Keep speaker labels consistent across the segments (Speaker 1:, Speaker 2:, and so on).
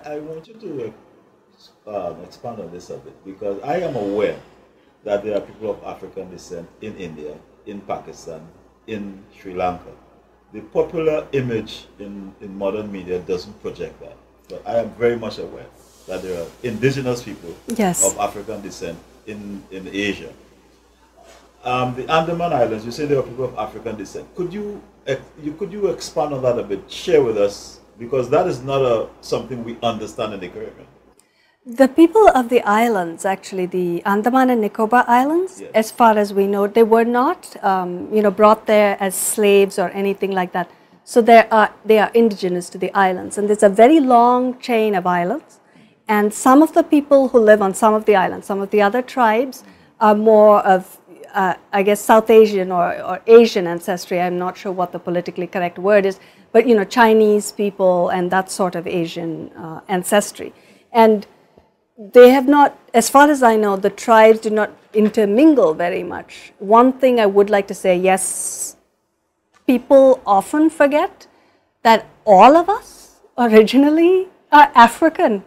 Speaker 1: I want you to expand on this a bit because I am aware that there are people of African descent in India, in Pakistan, in Sri Lanka. The popular image in modern media doesn't project that. But I am very much aware that there are indigenous people of African descent in Asia. The Andaman Islands, you say there are people of African descent. Could you expand on that a bit? Share with us, because that is not something we understand in the Caribbean.
Speaker 2: The people of the islands, actually the Andaman and Nicobar Islands,
Speaker 1: yes,
Speaker 2: as far as we know, they were not brought there as slaves or anything like that. So they are indigenous to the islands, and there's a very long chain of islands. And some of the people who live on some of the islands, some of the other tribes are more of, I guess, South Asian or Asian ancestry. I'm not sure what the politically correct word is, but Chinese people and that sort of Asian ancestry. And they have not, as far as I know, the tribes do not intermingle very much. One thing I would like to say, yes, people often forget that all of us originally are African.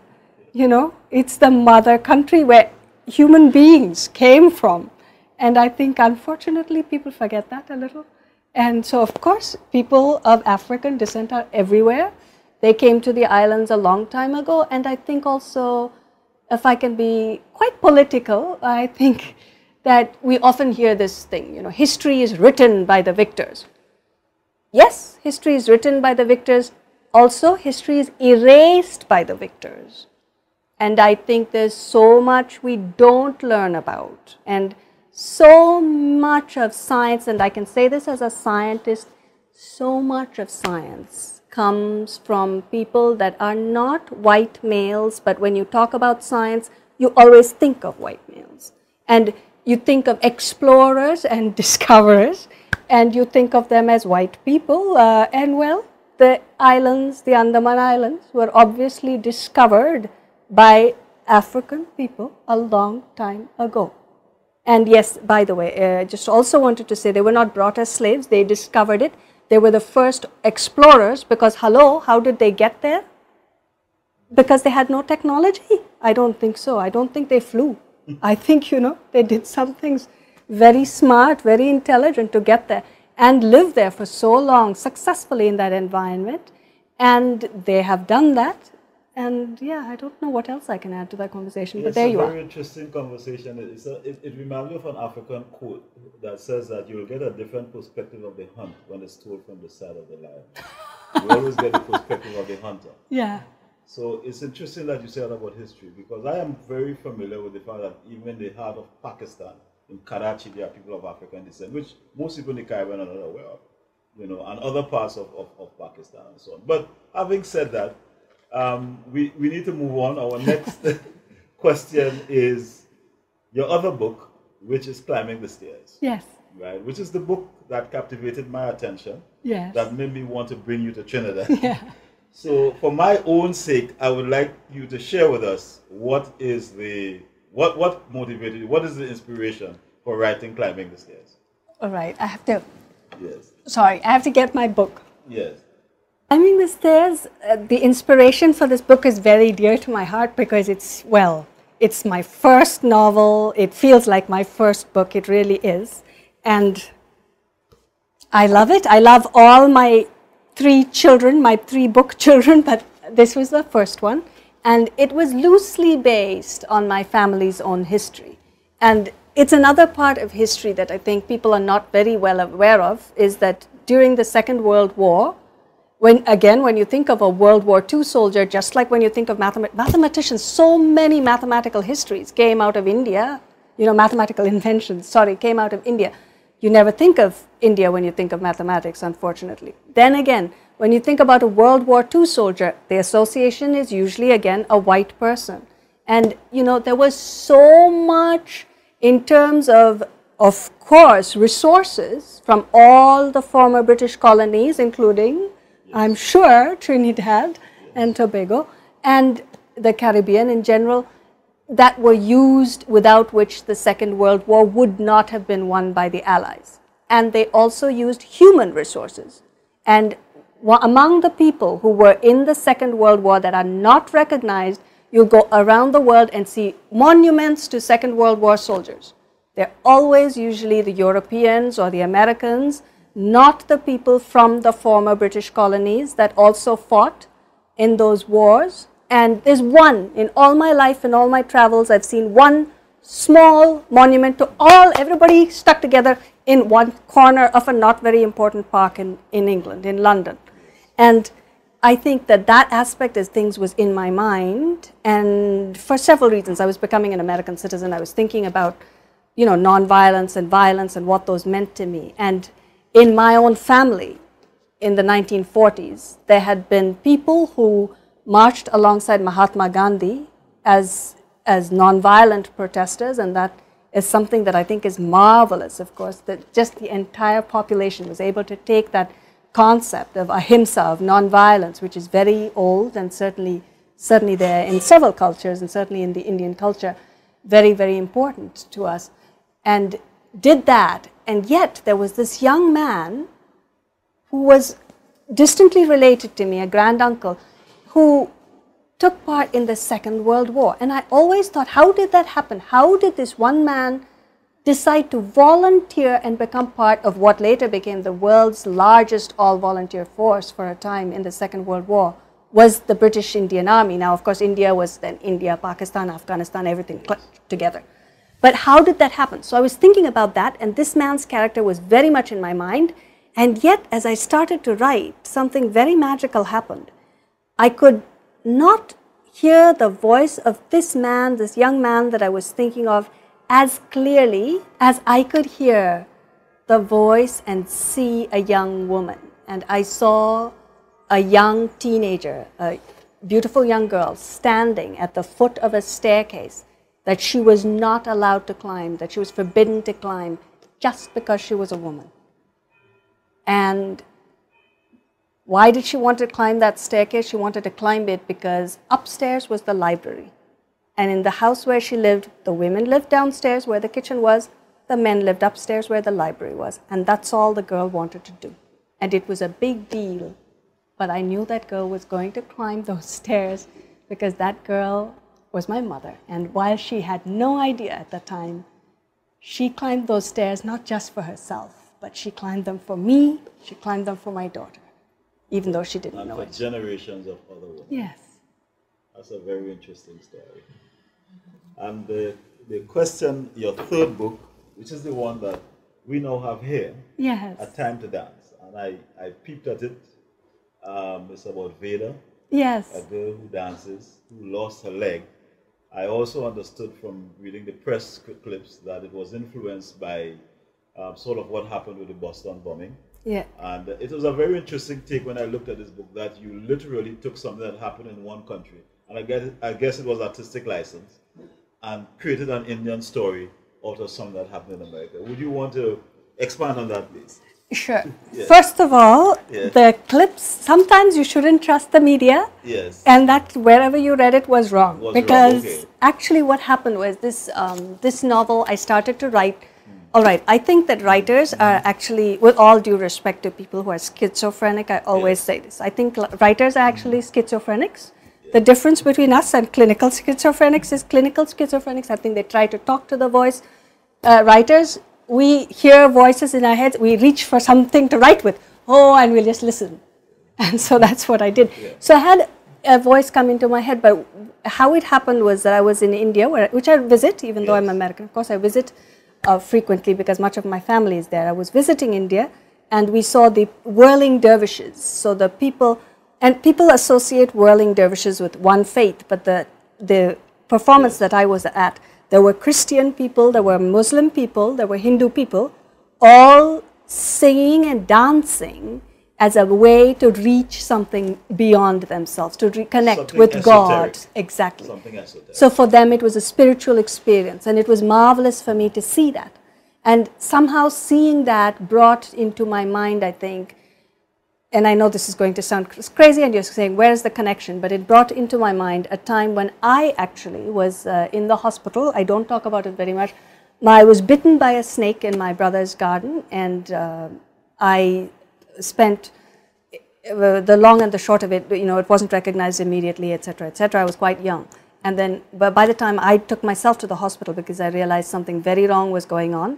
Speaker 2: It's the mother country where human beings came from. And I think, unfortunately, people forget that a little. And so, of course, people of African descent are everywhere. They came to the islands a long time ago. And I think also, if I can be quite political, I think that we often hear this thing, history is written by the victors. Yes, history is written by the victors. Also, history is erased by the victors. And I think there's so much we don't learn about. And so much of science, and I can say this as a scientist, so much of science comes from people that are not white males, but when you talk about science, you always think of white males. And you think of explorers and discoverers, and you think of them as white people. And well, the islands, the Andaman Islands, were obviously discovered by African people a long time ago. And yes, by the way, just also wanted to say they were not brought as slaves, they discovered it. They were the first explorers because, hello, how did they get there? Because they had no technology? I don't think so. I don't think they flew. I think, they did some things very smart, very intelligent to get there and live there for so long successfully in that environment. And they have done that. And yeah, I don't know what else I can add to that conversation, but there you are.
Speaker 1: It's a very interesting conversation. It reminds me of an African quote that says that you'll get a different perspective of the hunt when it's told from the side of the lion. You always get the perspective of the hunter.
Speaker 2: Yeah.
Speaker 1: So it's interesting that you say that about history, because I am very familiar with the fact that even in the heart of Pakistan, in Karachi, there are people of African descent, which most people in the Caribbean are not aware of, and other parts of Pakistan and so on. But having said that, we need to move on. Our next question is your other book, which is Climbing the Stairs.
Speaker 2: Yes.
Speaker 1: Right, which is the book that captivated my attention.
Speaker 2: Yes.
Speaker 1: That made me want to bring you to Trinidad.
Speaker 2: Yeah.
Speaker 1: So for my own sake, I would like you to share with us what motivated you, what is the inspiration for writing Climbing the Stairs?
Speaker 2: All right, I have to.
Speaker 1: Yes.
Speaker 2: Sorry, I have to get my book.
Speaker 1: Yes.
Speaker 2: Climbing the Stairs, the inspiration for this book is very dear to my heart because it's my first novel. It feels like my first book. It really is. And I love it. I love all my three book children, but this was the first one. And it was loosely based on my family's own history. And it's another part of history that I think people are not very well aware of, is that during the Second World War, when you think of a World War II soldier, just like when you think of mathematicians, so many mathematical histories came out of India, mathematical inventions, came out of India. You never think of India when you think of mathematics, unfortunately. Then again, when you think about a World War II soldier, the association is usually, again, a white person. And, there was so much in terms of course, resources from all the former British colonies, including, I'm sure, Trinidad and Tobago, and the Caribbean in general, that were used, without which the Second World War would not have been won by the Allies. And they also used human resources. And among the people who were in the Second World War that are not recognized, you'll go around the world and see monuments to Second World War soldiers. They're always usually the Europeans or the Americans, not the people from the former British colonies that also fought in those wars. And there's one, in all my life, in all my travels, I've seen one small monument to everybody stuck together in one corner of a not very important park in England, in London. And I think that that aspect of things was in my mind, and for several reasons. I was becoming an American citizen. I was thinking about, you know, nonviolence and violence and what those meant to me. And in my own family, in the 1940s, there had been people who marched alongside Mahatma Gandhi as nonviolent protesters, and that is something that I think is marvelous, of course, that just the entire population was able to take that concept of ahimsa, of nonviolence, which is very old and certainly there in several cultures, and certainly in the Indian culture, very, very important to us, and did that. And yet there was this young man who was distantly related to me, a granduncle, who took part in the Second World War. And I always thought, how did that happen? How did this one man decide to volunteer and become part of what later became the world's largest all-volunteer force for a time in the Second World War, was the British Indian Army. Now, of course, India was then India, Pakistan, Afghanistan, everything together. But how did that happen? So I was thinking about that, and this man's character was very much in my mind. And yet, as I started to write, something very magical happened. I could not hear the voice of this man, this young man that I was thinking of, as clearly as I could hear the voice and see a young woman. And I saw a young teenager, a beautiful young girl, standing at the foot of a staircase that she was not allowed to climb, that she was forbidden to climb, just because she was a woman. And why did she want to climb that staircase? She wanted to climb it because upstairs was the library. And in the house where she lived, the women lived downstairs where the kitchen was, the men lived upstairs where the library was. And that's all the girl wanted to do. And it was a big deal. But I knew that girl was going to climb those stairs because that girl was my mother. And while she had no idea at the time, she climbed those stairs not just for herself, but she climbed them for me, she climbed them for my daughter, even though she didn't know it.
Speaker 1: And for generations of other women.
Speaker 2: Yes.
Speaker 1: That's a very interesting story. And the question, your third book, which is the one that we now have here,
Speaker 2: yes,
Speaker 1: A Time to Dance. And I peeped at it. It's about Veda,
Speaker 2: yes,
Speaker 1: a girl who dances, who lost her leg. I also understood from reading the press clips that it was influenced by sort of what happened with the Boston bombing.
Speaker 2: yeah.
Speaker 1: And it was a very interesting take when I looked at this book, that you literally took something that happened in one country, and I guess it was artistic license, and created an Indian story out of something that happened in America. Would you want to expand on that, please?
Speaker 2: Sure.
Speaker 1: Yes.
Speaker 2: First of all,
Speaker 1: Yes.
Speaker 2: the clips, sometimes you shouldn't trust the media.
Speaker 1: Yes.
Speaker 2: And that wherever you read it was wrong.
Speaker 1: Was
Speaker 2: because
Speaker 1: wrong, okay.
Speaker 2: actually what happened was this, this novel I started to write. All right, I think that writers are actually, with all due respect to people who are schizophrenic, I always say this. I think writers are actually schizophrenics. The difference between us and clinical schizophrenics is clinical schizophrenics, I think they try to talk to the voice. Writers, we hear voices in our heads, we reach for something to write with. Oh, and we'll just listen. And so that's what I did. Yeah. So I had a voice come into my head, but how it happened was that I was in India, which I visit, even though I'm American. Of course, I visit frequently because much of my family is there. I was visiting India, and we saw the whirling dervishes. So the people, and people associate whirling dervishes with one faith, but the performance that I was at, there were Christian people, there were Muslim people, there were Hindu people, all singing and dancing as a way to reach something beyond themselves, to reconnect
Speaker 1: something
Speaker 2: with
Speaker 1: esoteric.
Speaker 2: God. Exactly.
Speaker 1: Something esoteric.
Speaker 2: So for them it was a spiritual experience, and it was marvelous for me to see that. And somehow seeing that brought into my mind, I think, and I know this is going to sound crazy and you're saying, where's the connection? But it brought into my mind a time when I actually was in the hospital. I don't talk about it very much. I was bitten by a snake in my brother's garden, and I spent the long and the short of it, it wasn't recognized immediately, etc., etc. I was quite young. And then, but by the time I took myself to the hospital because I realized something very wrong was going on,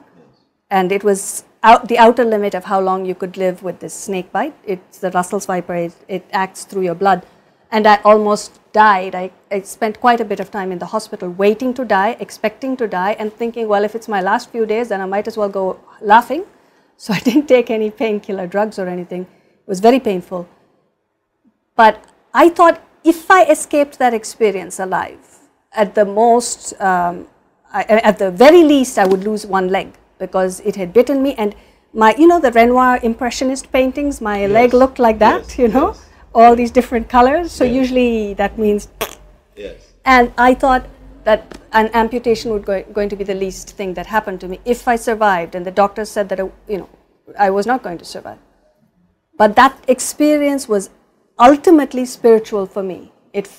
Speaker 2: and it was the outer limit of how long you could live with this snake bite. It's the Russell's viper, it acts through your blood. And I almost died. I spent quite a bit of time in the hospital waiting to die, expecting to die, and thinking, well, if it's my last few days, then I might as well go laughing. So I didn't take any painkiller drugs or anything. It was very painful. But I thought if I escaped that experience alive, at the most, at the very least, I would lose one leg because it had bitten me. And my, the Renoir Impressionist paintings, my leg looked like that, all these different colors. So usually that means, and I thought that an amputation would going to be the least thing that happened to me if I survived. And the doctor said that, I was not going to survive. But that experience was ultimately spiritual for me. It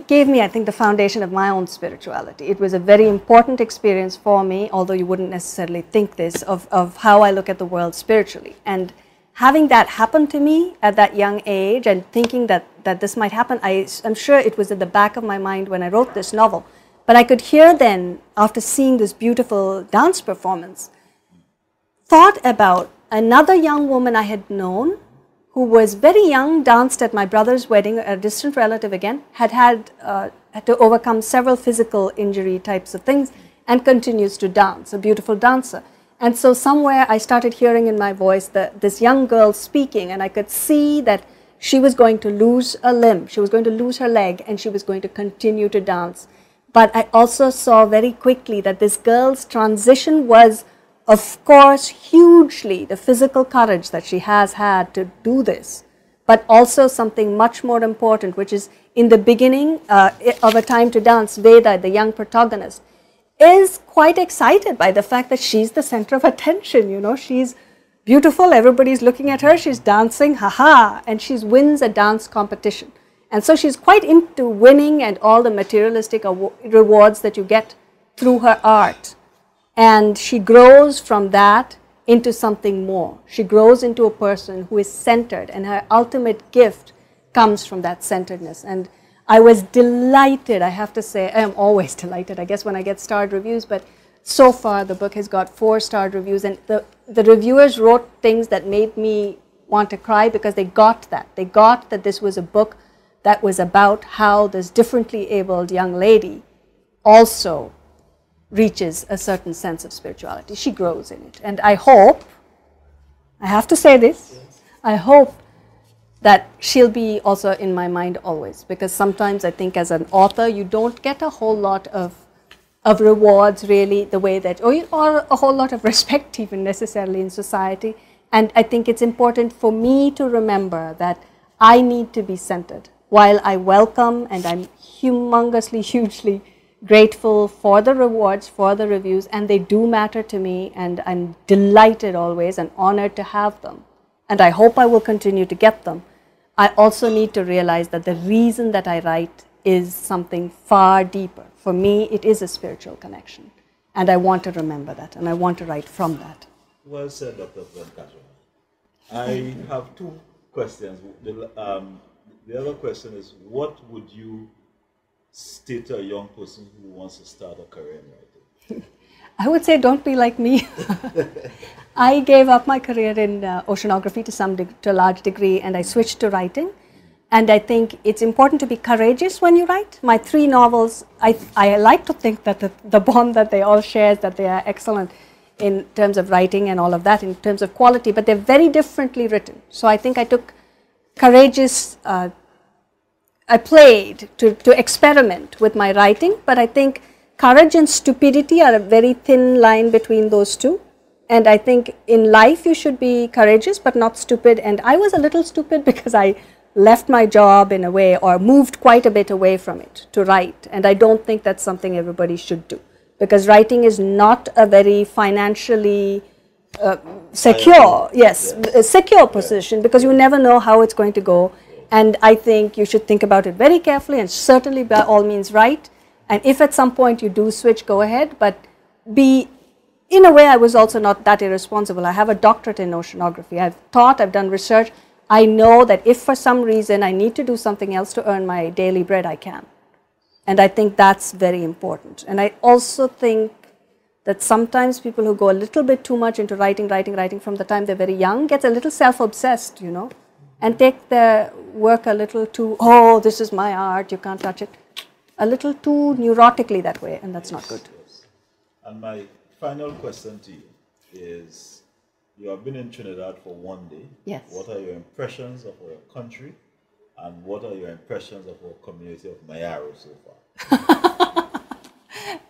Speaker 2: gave me, I think, the foundation of my own spirituality. It was a very important experience for me, although you wouldn't necessarily think this, of how I look at the world spiritually. And having that happen to me at that young age and thinking that this might happen, I'm sure it was at the back of my mind when I wrote this novel. But I could hear then, after seeing this beautiful dance performance, thought about another young woman I had known who was very young, danced at my brother's wedding, a distant relative again, had to overcome several physical injury types of things and continues to dance, a beautiful dancer. And so somewhere I started hearing in my voice this young girl speaking, and I could see that she was going to lose a limb, she was going to lose her leg, and she was going to continue to dance. But I also saw very quickly that this girl's transition was, of course, hugely the physical courage that she has had to do this, but also something much more important, which is in the beginning of A Time to Dance, Veda, the young protagonist, is quite excited by the fact that she's the center of attention, she's beautiful, everybody's looking at her, she's dancing, haha, and she wins a dance competition. And so she's quite into winning and all the materialistic rewards that you get through her art. And she grows from that into something more. She grows into a person who is centered, and her ultimate gift comes from that centeredness. And I was delighted, I have to say. I am always delighted, I guess, when I get starred reviews, but so far the book has got 4 starred reviews, and the reviewers wrote things that made me want to cry because they got that. They got that this was a book that was about how this differently abled young lady also reaches a certain sense of spirituality. She grows in it. And I hope, I have to say this, I hope that she'll be also in my mind always, because sometimes I think as an author you don't get a whole lot of rewards really the way that, or a whole lot of respect even necessarily in society. And I think it's important for me to remember that I need to be centered. While I welcome and I'm humongously, hugely grateful for the rewards, for the reviews, and they do matter to me, and I'm delighted always and honored to have them. And I hope I will continue to get them. I also need to realize that the reason that I write is something far deeper. For me, it is a spiritual connection. And I want to remember that, and I want to write from that.
Speaker 1: Well said, Dr. Venkatraman. I have 2 questions. The other question is, what would you say to a young person who wants to start a career in writing?
Speaker 2: I would say don't be like me. I gave up my career in oceanography to a large degree, and I switched to writing. And I think it's important to be courageous when you write. My 3 novels, I like to think that the bond that they all share is that they are excellent in terms of writing and all of that, in terms of quality, but they're very differently written. So I think I took courageous, I played to experiment with my writing, but I think courage and stupidity are a very thin line between those two. And I think in life you should be courageous but not stupid. And I was a little stupid because I left my job in a way, or moved quite a bit away from it to write. And I don't think that's something everybody should do, because writing is not a very financially secure, secure position, because you never know how it's going to go. And I think you should think about it very carefully, and certainly by all means write. And if at some point you do switch, go ahead, but be in a way, I was also not that irresponsible. I have a doctorate in oceanography. I've taught, I've done research. I know that if for some reason I need to do something else to earn my daily bread, I can. And I think that's very important. And I also think that sometimes people who go a little bit too much into writing from the time they're very young gets a little self-obsessed, you know, and take their work a little too, oh, this is my art, you can't touch it, a little too neurotically that way, and that's not good.
Speaker 1: Yes. And my final question to you is, you have been in Trinidad for one day.
Speaker 2: Yes.
Speaker 1: What are your impressions of our country, and what are your impressions of our community of Mayaro so far?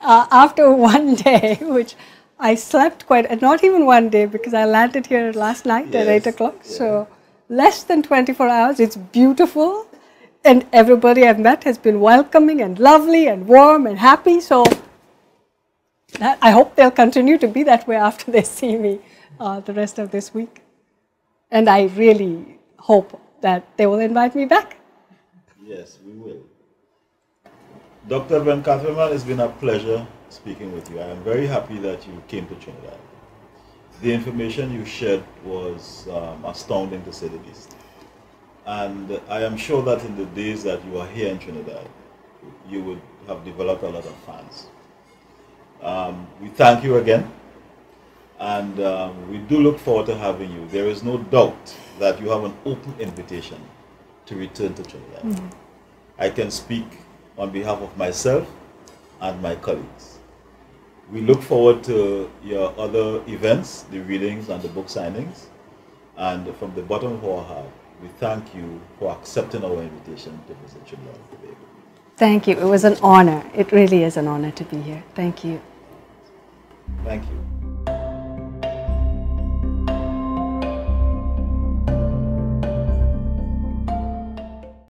Speaker 2: After one day, which I slept not even one day, because I landed here last night at 8 o'clock, so less than 24 hours. It's beautiful, and everybody I've met has been welcoming and lovely and warm and happy, so I hope they'll continue to be that way after they see me the rest of this week. And I really hope that they will invite me back.
Speaker 1: Yes, we will. Dr. Venkatraman, it's been a pleasure speaking with you. I am very happy that you came to Trinidad. The information you shared was astounding, to say the least. And I am sure that in the days that you are here in Trinidad, you would have developed a lot of fans. We thank you again, and we do look forward to having you. There is no doubt that you have an open invitation to return to Trinidad. Mm-hmm. I can speak on behalf of myself and my colleagues. We look forward to your other events, the readings and the book signings, and from the bottom of our heart, we thank you for accepting our invitation to visit Trinidad today.
Speaker 2: Thank you. It was an honor. It really is an honor to be here. Thank you.
Speaker 1: Thank you.